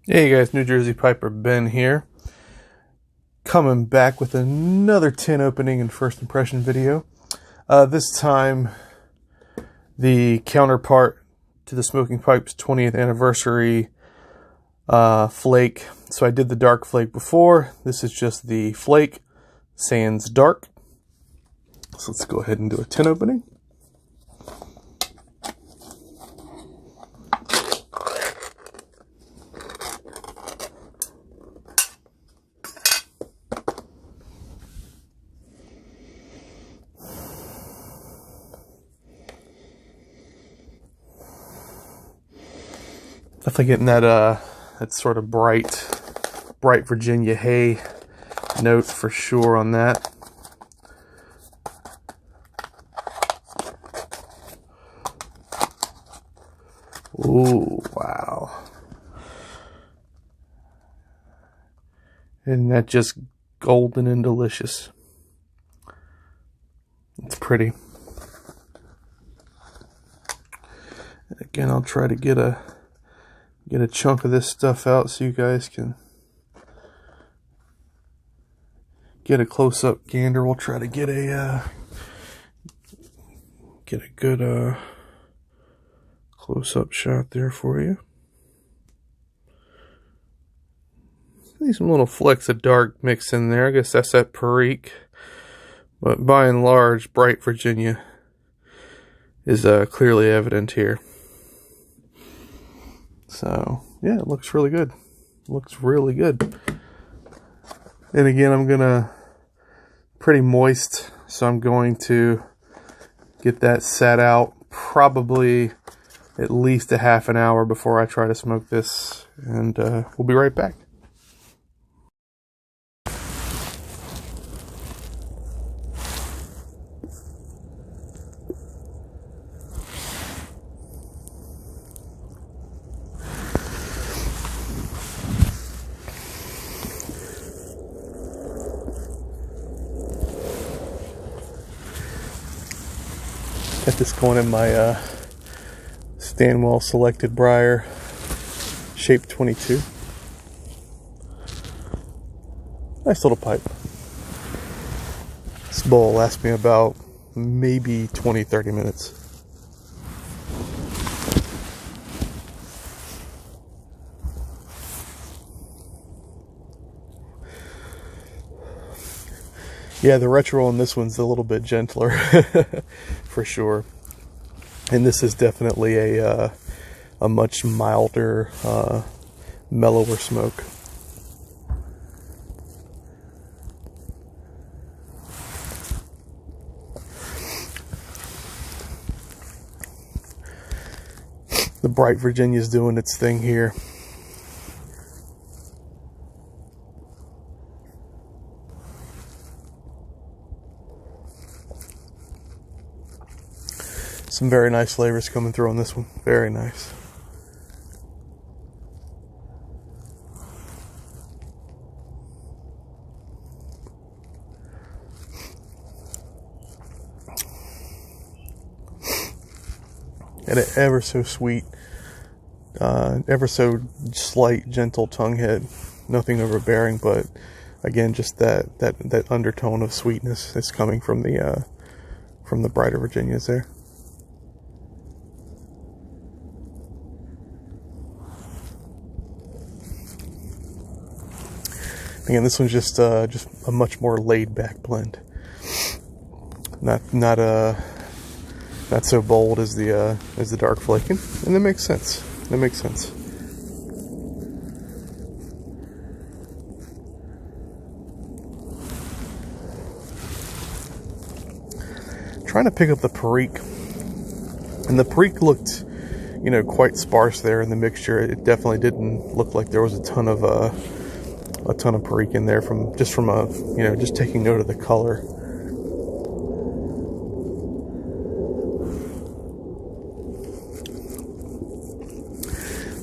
Hey guys, New Jersey Piper Ben here, coming back with another tin opening and first impression video. This time, the counterpart to the Smokingpipes 20th anniversary Flake. So I did the dark Flake before. This is just the Flake sans dark. So let's go ahead and do a tin opening. Definitely getting that sort of bright Virginia hay note for sure on that. Ooh, wow. Isn't that just golden and delicious? It's pretty. And again, I'll try to get a chunk of this stuff out so you guys can get a close-up gander. We'll try to get a good close-up shot there for you. See some little flecks of dark mixed in there. I guess that's that Perique, but by and large, bright Virginia is clearly evident here. So, yeah, it looks really good. Looks really good. And again, I'm gonna, pretty moist, so I'm going to get that set out probably at least a half an hour before I try to smoke this. And we'll be right back. Got this going in my Stanwell Selected Briar Shape 22. Nice little pipe. This bowl lasts me about maybe 20-30 minutes. Yeah, the retro on this one's a little bit gentler, for sure. And this is definitely a much milder, mellower smoke. The bright Virginia's doing its thing here. Some very nice flavors coming through on this one. Very nice. And an ever so sweet, ever so slight, gentle tongue head. Nothing overbearing, but again, just that undertone of sweetness is coming from the brighter Virginias there. Again, this one's just a much more laid-back blend. Not so bold as the dark flaking, and that makes sense. That makes sense. Trying to pick up the Perique, and the Perique looked, quite sparse there in the mixture. It definitely didn't look like there was a ton of Perique in there just taking note of the color.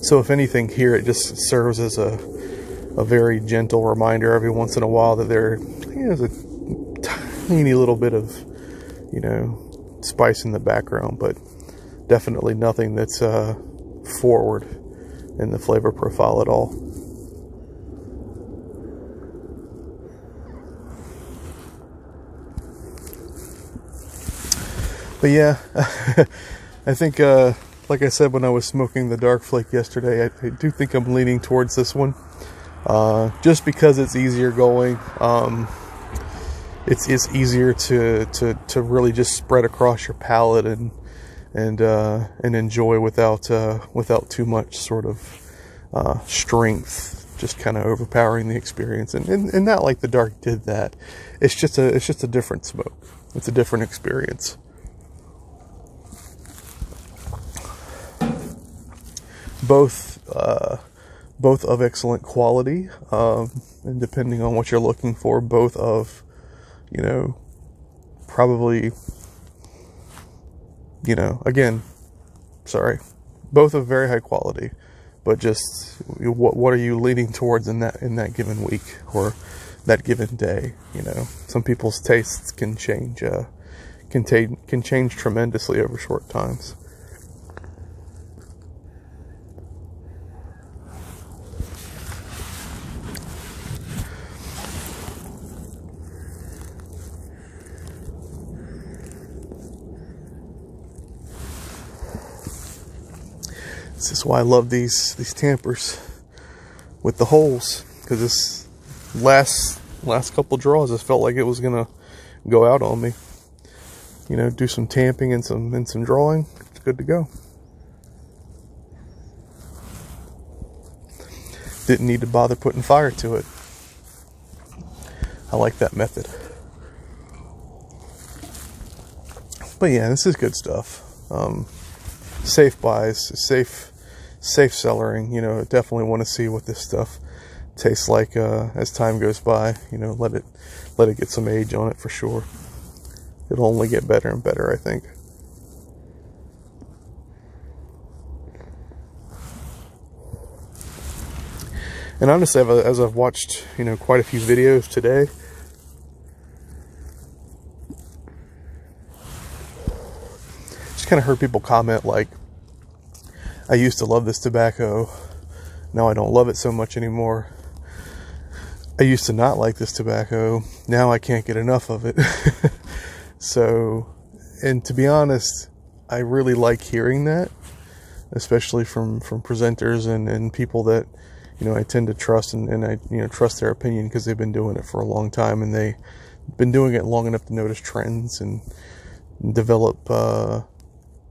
So if anything here, it just serves as a very gentle reminder every once in a while that there is a tiny little bit of, spice in the background, but definitely nothing that's forward in the flavor profile at all. But yeah, I think, like I said when I was smoking the Dark Flake yesterday, I do think I'm leaning towards this one. Just because it's easier going. It's easier to really just spread across your palate and enjoy without too much sort of strength, just kind of overpowering the experience. And not like the Dark did that. It's just a different smoke. It's a different experience. Both of excellent quality, and depending on what you're looking for, both of, probably, again, sorry, both of very high quality, but just what are you leaning towards in that given week or that given day? Some people's tastes can change tremendously over short times. This is why I love these tampers with the holes, because this last couple draws, I felt like it was gonna go out on me. Do some tamping and some drawing. It's good to go. Didn't need to bother putting fire to it. I like that method. But yeah, this is good stuff. Safe buys, safe cellaring. Definitely want to see what this stuff tastes like as time goes by. Let it get some age on it for sure. It'll only get better and better, I think. And honestly, as I've watched quite a few videos today, kind of heard people comment like, I used to love this tobacco, now I don't love it so much anymore. I used to not like this tobacco, now I can't get enough of it. So, and to be honest, I really like hearing that, especially from presenters and people that I tend to trust, and I trust their opinion because they've been doing it for a long time, and they've been doing it long enough to notice trends and develop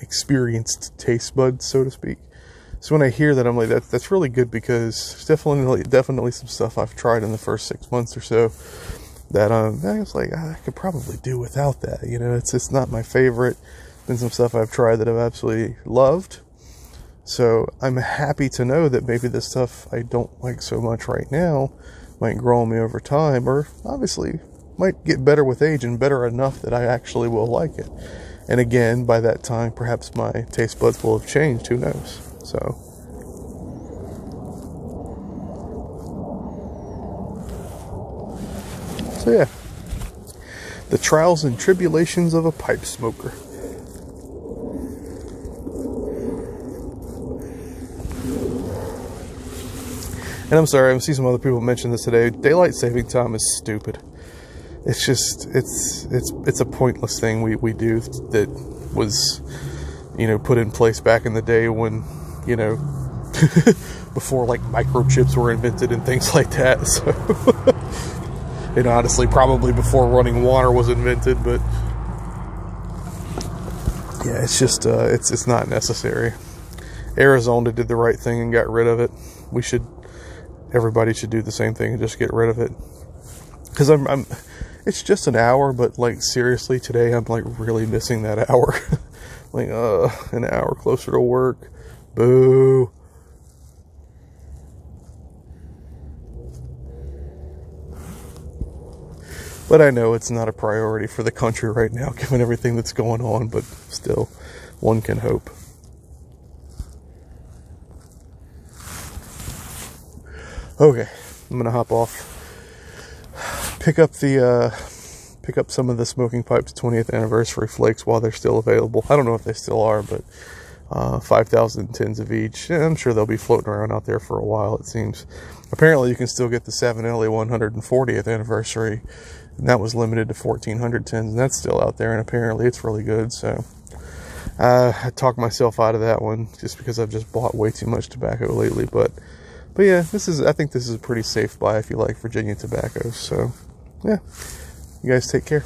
experienced taste buds, so to speak. So when I hear that, I'm like, that's really good, because there's definitely some stuff I've tried in the first 6 months or so that I was like, I could probably do without that. It's not my favorite. Been some stuff I've tried that I've absolutely loved. So I'm happy to know that maybe the stuff I don't like so much right now might grow on me over time, or obviously might get better with age and better enough that I actually will like it. And again, by that time, perhaps my taste buds will have changed. Who knows? So yeah, the trials and tribulations of a pipe smoker. And I'm sorry, I've seen some other people mention this today. Daylight saving time is stupid. It's just, it's a pointless thing we do that was, put in place back in the day when, before like microchips were invented and things like that. So, and honestly, probably before running water was invented, but yeah, it's just, it's not necessary. Arizona did the right thing and got rid of it. Everybody should do the same thing and just get rid of it. Because it's just an hour, but like seriously, today I'm like really missing that hour. Like, an hour closer to work. Boo. But I know it's not a priority for the country right now, given everything that's going on, but still, one can hope. Okay, I'm gonna hop off. Pick up some of the Smokingpipes 20th anniversary flakes while they're still available. I don't know if they still are, but 5,000 tins of each. And I'm sure they'll be floating around out there for a while, it seems. Apparently you can still get the 7LA 140th anniversary, and that was limited to 1,400 tins, and that's still out there, and apparently it's really good. So I talked myself out of that one just because I've just bought way too much tobacco lately. But yeah, I think this is a pretty safe buy if you like Virginia tobacco. So yeah, you guys take care.